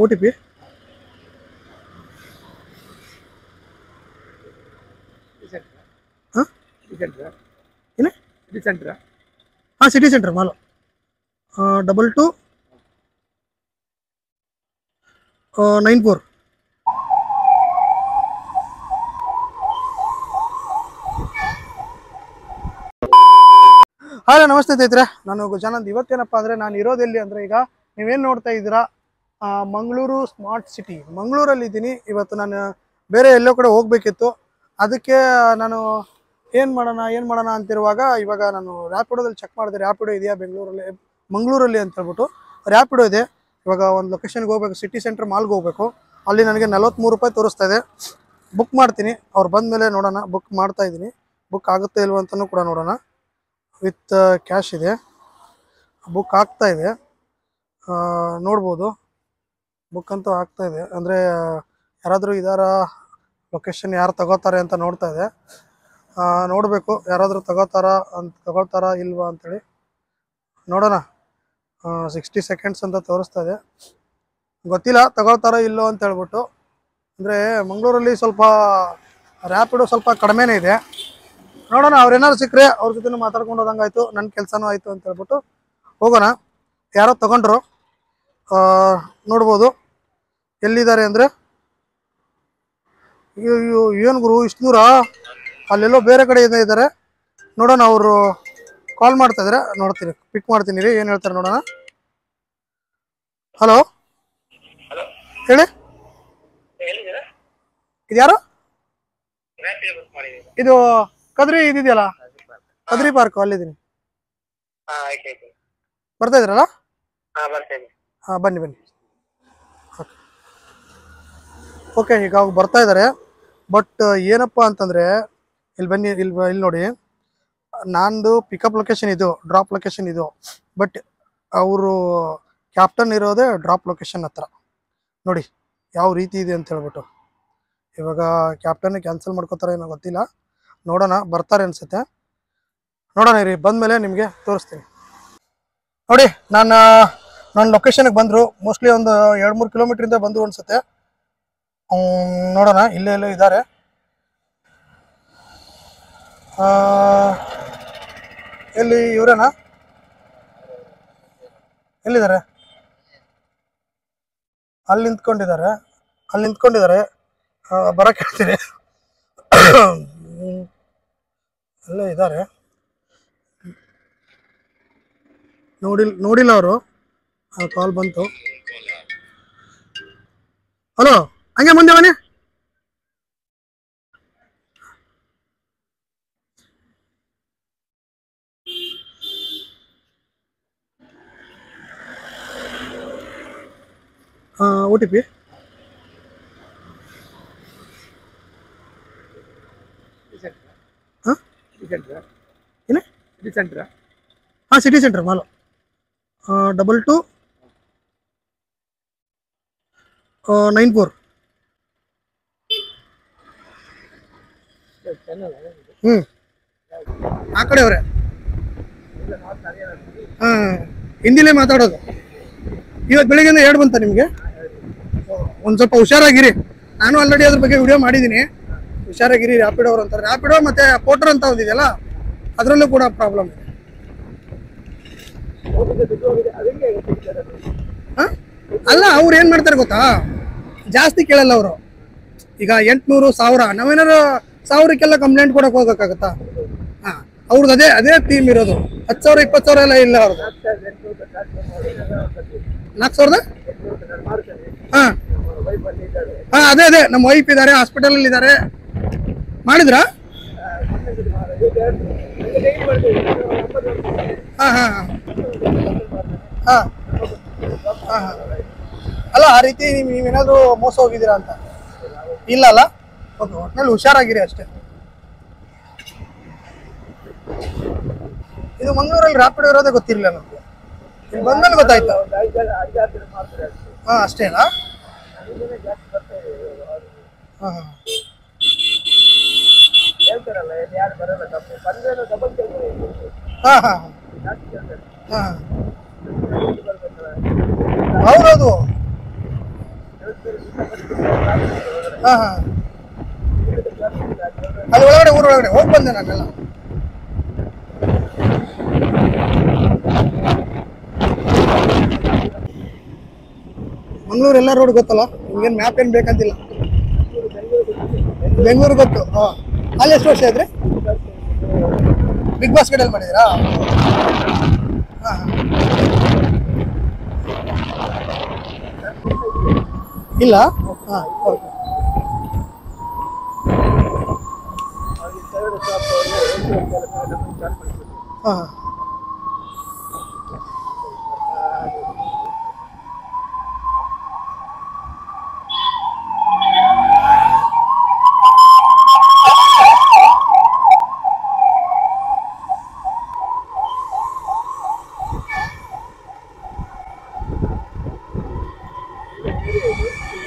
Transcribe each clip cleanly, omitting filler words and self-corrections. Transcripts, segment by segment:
OTP. ಹಾಂ ಏನು ಹಾಂ ಸಿಟಿ ಸೆಂಟ್ರ್ ಮಾಲು 2294. ಹಾಯ್ ನಮಸ್ತೆ ಸ್ನೇಹಿತರೆ, ನಾನು ಗಜಾನಂದ್. ಇವತ್ತೇನಪ್ಪ ಅಂದರೆ ನಾನು ಇರೋದೆಲ್ಲಿ ಅಂದರೆ, ಈಗ ನೀವೇನು ನೋಡ್ತಾ ಇದ್ದೀರಾ ಮಂಗಳೂರು ಸ್ಮಾರ್ಟ್ ಸಿಟಿ ಮಂಗಳೂರಲ್ಲಿದ್ದೀನಿ. ಇವತ್ತು ನಾನು ಬೇರೆ ಎಲ್ಲೋ ಕಡೆ ಹೋಗಬೇಕಿತ್ತು. ಅದಕ್ಕೆ ನಾನು ಏನು ಮಾಡೋಣ ಅಂತಿರುವಾಗ ಇವಾಗ ನಾನು ರ್ಯಾಪಿಡೋದಲ್ಲಿ ಚೆಕ್ ಮಾಡಿದೆ, ರ್ಯಾಪಿಡೋ ಇದೆಯಾ ಮಂಗಳೂರಲ್ಲಿ ಅಂತ ಹೇಳ್ಬಿಟ್ಟು. ರ್ಯಾಪಿಡೋ ಇದೆ. ಇವಾಗ ಒಂದು ಲೊಕೇಶನ್ಗೆ ಹೋಗ್ಬೇಕು, ಸಿಟಿ ಸೆಂಟ್ರ್ ಮಾಲ್ಗೆ ಹೋಗಬೇಕು. ಅಲ್ಲಿ ನನಗೆ 43 ರೂಪಾಯಿ ತೋರಿಸ್ತಾ ಇದೆ. ಬುಕ್ ಮಾಡ್ತೀನಿ, ಅವ್ರು ಬಂದ ಮೇಲೆ ನೋಡೋಣ. ಬುಕ್ ಮಾಡ್ತಾ ಇದ್ದೀನಿ, ಬುಕ್ ಆಗುತ್ತೆ ಇಲ್ವ ಅಂತಲೂ ಕೂಡ ನೋಡೋಣ. ವಿತ್ ಕ್ಯಾಶ್ ಇದೆ, ಬುಕ್ ಆಗ್ತಾ ಇದೆ. ನೋಡ್ಬೋದು, ಬುಕ್ ಅಂತೂ ಆಗ್ತಾ ಇದೆ. ಅಂದರೆ ಯಾರಾದರೂ ಇದಾರ, ಲೊಕೇಶನ್ ಯಾರು ತಗೋತಾರೆ ಅಂತ ನೋಡ್ತಾ ಇದೆ. ನೋಡಬೇಕು ಯಾರಾದರೂ ತಗೊಳ್ತಾರಾ ಇಲ್ವಾ ಅಂಥೇಳಿ ನೋಡೋಣ. 60 ಸೆಕೆಂಡ್ಸ್ ಅಂತ ತೋರಿಸ್ತಾ ಇದೆ. ಗೊತ್ತಿಲ್ಲ ತಗೊಳ್ತಾರೋ ಇಲ್ಲೋ ಅಂತ ಹೇಳ್ಬಿಟ್ಟು. ಅಂದರೆ ಮಂಗಳೂರಲ್ಲಿ ಸ್ವಲ್ಪ ರ್ಯಾಪಿಡೋ ಸ್ವಲ್ಪ ಕಡಿಮೆನೇ ಇದೆ. ನೋಡೋಣ, ಅವ್ರೇನಾದ್ರು ಸಿಕ್ಕರೆ ಅವ್ರ ಜೊತೆ ಮಾತಾಡ್ಕೊಂಡು ಹೋದಂಗಾಯ್ತು, ನನ್ನ ಕೆಲಸನೂ ಆಯಿತು ಅಂತ ಹೇಳ್ಬಿಟ್ಟು ಹೋಗೋಣ. ಯಾರೋ ತಗೊಂಡ್ರು, ನೋಡ್ಬೋದು. ಎಲ್ಲಿದ್ದಾರೆ ಅಂದರೆ, ಏನು ಗುರು ಇಷ್ಟು ದೂರ, ಅಲ್ಲೆಲ್ಲೋ ಬೇರೆ ಕಡೆ ಇದ್ದಾರೆ. ನೋಡೋಣ, ಅವರು ಕಾಲ್ ಮಾಡ್ತಾ ಇದ್ದಾರೆ, ನೋಡ್ತೀನಿ, ಪಿಕ್ ಮಾಡ್ತೀನಿ ರೀ, ಏನು ಹೇಳ್ತಾರೆ ನೋಡೋಣ. ಹಲೋ ಹೇಳಿ, ಇದ್ಯಾರು? ಇದು ಕದ್ರಿ ಇದೆಯಲ್ಲ, ಕದ್ರಿ ಪಾರ್ಕ್, ಅಲ್ಲಿದ್ದೀನಿ. ಬರ್ತಾ ಇದ್ರಲ್ಲ? ಹಾಂ ಬನ್ನಿ. ಓಕೆ, ಈಗ ಅವ್ರು ಬರ್ತಾ ಇದ್ದಾರೆ. ಬಟ್ ಏನಪ್ಪ ಅಂತಂದರೆ, ಇಲ್ಲಿ ಬನ್ನಿ, ಇಲ್ಲಿ ನೋಡಿ, ನಂದು ಪಿಕಪ್ ಲೊಕೇಶನ್ ಇದು, ಡ್ರಾಪ್ ಲೊಕೇಶನ್ ಇದು. ಬಟ್ ಅವರು ಕ್ಯಾಪ್ಟನ್ ಇರೋದೇ ಡ್ರಾಪ್ ಲೊಕೇಶನ್ ಹತ್ರ. ನೋಡಿ ಯಾವ ರೀತಿ ಇದೆ ಅಂತ ಹೇಳ್ಬಿಟ್ಟು. ಇವಾಗ ಕ್ಯಾಪ್ಟನ್ ಕ್ಯಾನ್ಸಲ್ ಮಾಡ್ಕೋತಾರೆ ಏನೋ ಗೊತ್ತಿಲ್ಲ, ನೋಡೋಣ. ಬರ್ತಾರೆ ಅನ್ಸುತ್ತೆ, ನೋಡೋಣ ಇರಿ. ಬಂದಮೇಲೆ ನಿಮಗೆ ತೋರಿಸ್ತೀನಿ. ನೋಡಿ, ನನ್ನ ಲೊಕೇಶನ್ಗೆ ಬಂದರು. ಮೋಸ್ಟ್ಲಿ ಒಂದು 2-3 ಕಿಲೋಮೀಟ್ರಿಂದ ಬಂದರು ಅನ್ಸುತ್ತೆ. ನೋಡೋಣ, ಇಲ್ಲೇ ಇದ್ದಾರೆ. ಎಲ್ಲಿ ಇವರೇನಾ? ಎಲ್ಲಿದ್ದಾರೆ? ಅಲ್ಲಿ ನಿಂತ್ಕೊಂಡಿದ್ದಾರೆ. ಬರೋಕ್ಕೆ ಹೇಳ್ತೀನಿ. ಅಲ್ಲೇ ಇದ್ದಾರೆ. ನೋಡಿಲ್ಲ ಅವರು. ಕಾಲ್ ಬಂತು. ಹಲೋ, ಹಂಗೆ ಮುಂದೆ ಬನ್ನಿ. OTP. ಹಾಂ ಏನು? ಹಾಂ ಸಿಟಿ ಸೆಂಟ್ರ್ ಮಾಲು 2294. ಆ ಕಡೆ ಅವರೇ. ಹಿಂದಿಲೇ ಮಾತಾಡೋದು. ಇವತ್ತು ಬೆಳಿಗ್ಗೆಯಿಂದ ಎರಡು ಬಂತ ನಿಮಗೆ? ಒಂದು ಸ್ವಲ್ಪ ಹುಷಾರಾಗಿರಿ. ನಾನು ಆಲ್ರೆಡಿ ಅದ್ರ ಬಗ್ಗೆ ವಿಡಿಯೋ ಮಾಡಿದ್ದೀನಿ. ಹುಷಾರಾಗಿರಿ. ರ್ಯಾಪಿಡೋ ಅವ್ರು ಅಂತಾರೆ, ರ್ಯಾಪಿಡೋ ಮತ್ತು ಪೋರ್ಟರ್ ಅಂತ ಒಂದಿದೆಯಲ್ಲ, ಅದರಲ್ಲೂ ಕೂಡ ಪ್ರಾಬ್ಲಮ್ ಇದೆ. ಅಲ್ಲ, ಅವ್ರು ಏನು ಮಾಡ್ತಾರೆ ಗೊತ್ತಾ, ಜಾಸ್ತಿ ಕೇಳಲ್ಲ ಅವರು. ಈಗ 800, 1000, ನಾವೇನಾರು 1000ಕ್ಕೆಲ್ಲ ಕಂಪ್ಲೇಂಟ್ ಕೊಡಕ್ಕೆ ಹೋಗಕ್ಕಾಗತ್ತಾ? ಹಾಂ, ಅವ್ರದ್ದು ಅದೇ ಟೀಮ್ ಇರೋದು. 10,000, 20,000 ಎಲ್ಲ ಇಲ್ಲ ಅವ್ರದ್ದು. 4,000? ಹಾಂ ಅದೇ ನಮ್ಮ ವೈಫ್ ಇದ್ದಾರೆ, ಹಾಸ್ಪಿಟಲಲ್ಲಿ ಇದ್ದಾರೆ. ಮಾಡಿದ್ರಾ? ಹಾಂ ಅಲ್ಲ, ಆ ರೀತಿ ನೀವೇನಾದರೂ ಮೋಸ ಹೋಗಿದ್ದೀರಾ ಅಂತ? ಇಲ್ಲ ಅಲ್ಲ? ಓಕೆ, ಒಟ್ಟಿನಲ್ಲಿ ಹುಷಾರಾಗಿರಿ ಅಷ್ಟೇ. ಇದು ಮಂಗಳೂರಲ್ಲಿ ರ್ಯಾಪಿಡೋ ಇರೋದೇ ಗೊತ್ತಿರಲಿಲ್ಲ ನಮಗೆ. ಇಲ್ಲಿ ಬಂದ್ಮೇಲೆ ಗೊತ್ತಾಯ್ತು. ಹಾಂ ಅಷ್ಟೇ ಅಲ್ಲ? ಹಾಂ ಹೌದೌದು. ಹಾಂ ಹಾಂ ಅಲ್ಲಿ ಒಳಗಡೆ ಊರೊಳಗಡೆ ಹೋಗಿ ಬಂದೆ ನಾನೆಲ್ಲ. ಮಂಗಳೂರು ಎಲ್ಲ ರೋಡ್ ಗೊತ್ತಲ್ಲ, ನಿಮ್ಗೇನು ಮ್ಯಾಪ್ ಏನು ಬೇಕಂತಿಲ್ಲ. ಬೆಂಗಳೂರು ಗೊತ್ತು. ಹಾಂ, ಅಲ್ಲಿ ಎಷ್ಟು ವರ್ಷ ಇದ್ರಿ? ಬಿಗ್ ಬಾಸ್ಕೆಟಲ್ಲಿ ಮಾಡಿದ್ದೀರಾ? ಹಾಂ ಹಾಂ. ಇಲ್ಲ. ಹಾಂ ಓಕೆ. ಹಾಂ ಹಾಂ.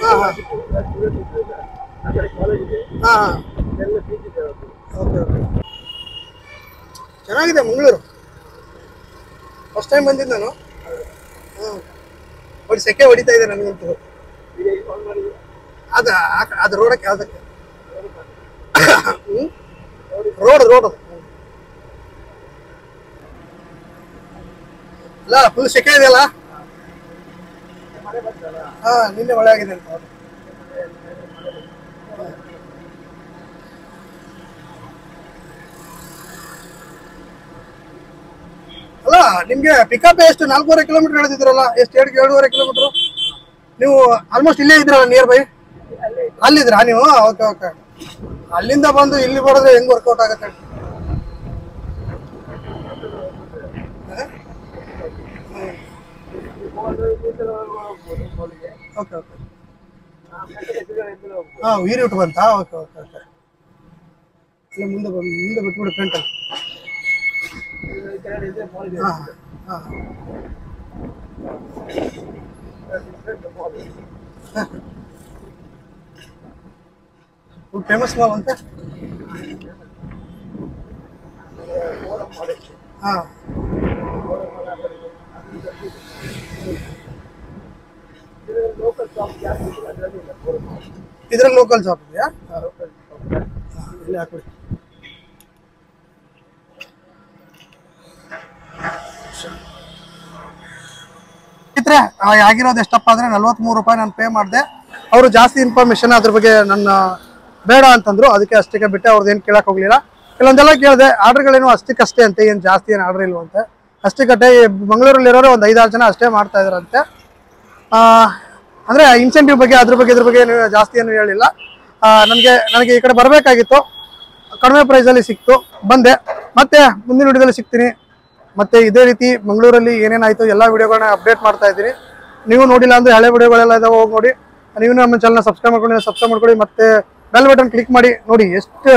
ಹಾಂ ಹಾಂ. ಹಾಂ ಓಕೆ ಓಕೆ. ಚೆನ್ನಾಗಿದೆ ಮಂಗಳೂರು. ಫಸ್ಟ್ ಟೈಮ್ ಬಂದಿದ್ದು ನಾನು. ಹಾಂ, ಒಂದು ಸೆಕೆ ಹೊಡಿತಾ ಇದೆ ನನಗಂತೂ. ಅದು ರೋಡಕ್ಕೆ ಯಾವುದಕ್ಕೆ ರೋಡ್ ಅಲ್ಲ, ಫುಲ್ ಸೆಕೆ ಇದೆಯಲ್ಲ. ಹಾಂ, ನಿನ್ನೆ ಮಳೆ ಆಗಿದೆ ಅಂತ. ಅಲ್ಲ, ನಿಮ್ಗೆ ಪಿಕಪ್ ಎಷ್ಟು 4.5 ಕಿಲೋಮೀಟರ್ ಹೇಳಿದ್ರಲ್ಲ, ಎಷ್ಟು 2.5 ಕಿಲೋಮೀಟರ್? ನೀವು ಆಲ್ಮೋಸ್ಟ್ ಇಲ್ಲೇ ಇದ್ರಲ್ಲ, ನಿಯರ್ ಬೈ ಅಲ್ಲಿದ್ರಾ ನೀವು? Okay okay. ಅಲ್ಲಿಂದ ಬಂದು ಇಲ್ಲಿ ಬರೋದ್ರೆ ಹೆಂಗ್ ವರ್ಕೌಟ್ ಆಗುತ್ತೆ? Okay okay. ಹಾಂ, ಈ ರೂಟ್ ಬಂತಾ? Okay okay okay. ಇಲ್ಲ, ಮುಂದೆ ಬಿಟ್ಬಿಡು ಫ್ರಂಟಲ್ಲಿ. ಹಾಂ ಹಾಂ. ಫೇಮಸ್ ಮಾಲ್ ಅಂತ. ಹಾಂ, ಇದ್ರಲ್ಲಿ ಲೋಕಲ್ ಶಾಪ್ ಇದೆಯಾ? ಇಲ್ಲಿ ಹಾಕ್ಬಿಡಿ. ಆಗಿರೋದು ಎಷ್ಟಪ್ಪ ಅಂದ್ರೆ 43 ರೂಪಾಯಿ ನಾನು ಪೇ ಮಾಡಿದೆ. ಅವರು ಜಾಸ್ತಿ ಇನ್ಫಾರ್ಮೇಶನ್ ಅದ್ರ ಬಗ್ಗೆ ನನ್ನ ಬೇಡ ಅಂತಂದ್ರು, ಅದಕ್ಕೆ ಅಷ್ಟಕ್ಕೆ ಬಿಟ್ಟೆ. ಅವ್ರದ್ದು ಏನು ಕೇಳಕ್ ಹೋಗ್ಲಿಲ್ಲ. ಕೆಲವೊಂದೆಲ್ಲ ಕೇಳಿದೆ, ಆರ್ಡರ್ಗಳೇನು ಅಷ್ಟಕ್ಕಷ್ಟೇ ಅಂತೆ, ಏನು ಜಾಸ್ತಿ ಏನು ಆರ್ಡರ್ ಇಲ್ವಂತೆ. ಅಷ್ಟಕ್ಕಟ್ಟೆ ಮಂಗಳೂರಲ್ಲಿರೋರು ಒಂದು 5-6 ಜನ ಅಷ್ಟೇ ಮಾಡ್ತಾ ಇದಾರಂತೆ. ಅಂದರೆ ಇನ್ಸೆಂಟಿವ್ ಬಗ್ಗೆ ಇದ್ರ ಬಗ್ಗೆ ಏನು ಜಾಸ್ತಿ ಏನು ಹೇಳಿಲ್ಲ. ನನಗೆ ಈ ಕಡೆ ಬರಬೇಕಾಗಿತ್ತು, ಕಡಿಮೆ ಪ್ರೈಸಲ್ಲಿ ಸಿಕ್ತು, ಬಂದೆ. ಮತ್ತೆ ಮುಂದಿನ ವಿಡಿಯೋದಲ್ಲಿ ಸಿಗ್ತೀನಿ. ಮತ್ತೆ ಇದೇ ರೀತಿ ಮಂಗಳೂರಲ್ಲಿ ಏನೇನಾಯಿತು ಎಲ್ಲ ವಿಡಿಯೋಗಳನ್ನ ಅಪ್ಡೇಟ್ ಮಾಡ್ತಾ ಇದ್ದೀನಿ. ನೀವು ನೋಡಿಲ್ಲ ಅಂದರೆ ಹಳೆ ವಿಡಿಯೋಗಳೆಲ್ಲ ಇದಾವೆ, ಹೋಗಿ ನೋಡಿ. ನೀವು ನಮ್ಮ ಚಾನಲ್ನ ಸಬ್ಸ್ಕ್ರೈಬ್ ಮಾಡ್ಕೊಳ್ಳಿ, ಮತ್ತೆ ಬೆಲ್ ಬಟನ್ ಕ್ಲಿಕ್ ಮಾಡಿ. ನೋಡಿ ಎಷ್ಟು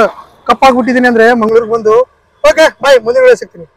ಕಪ್ಪಾಗ್ಬಿಟ್ಟಿದ್ದೀನಿ ಅಂದರೆ ಮಂಗಳೂರಿಗೆ ಬಂದು. ಓಕೆ ಬಾಯ್, ಮುಂದಿನ ವಿಡಿಯೋ ಸಿಗ್ತೀನಿ.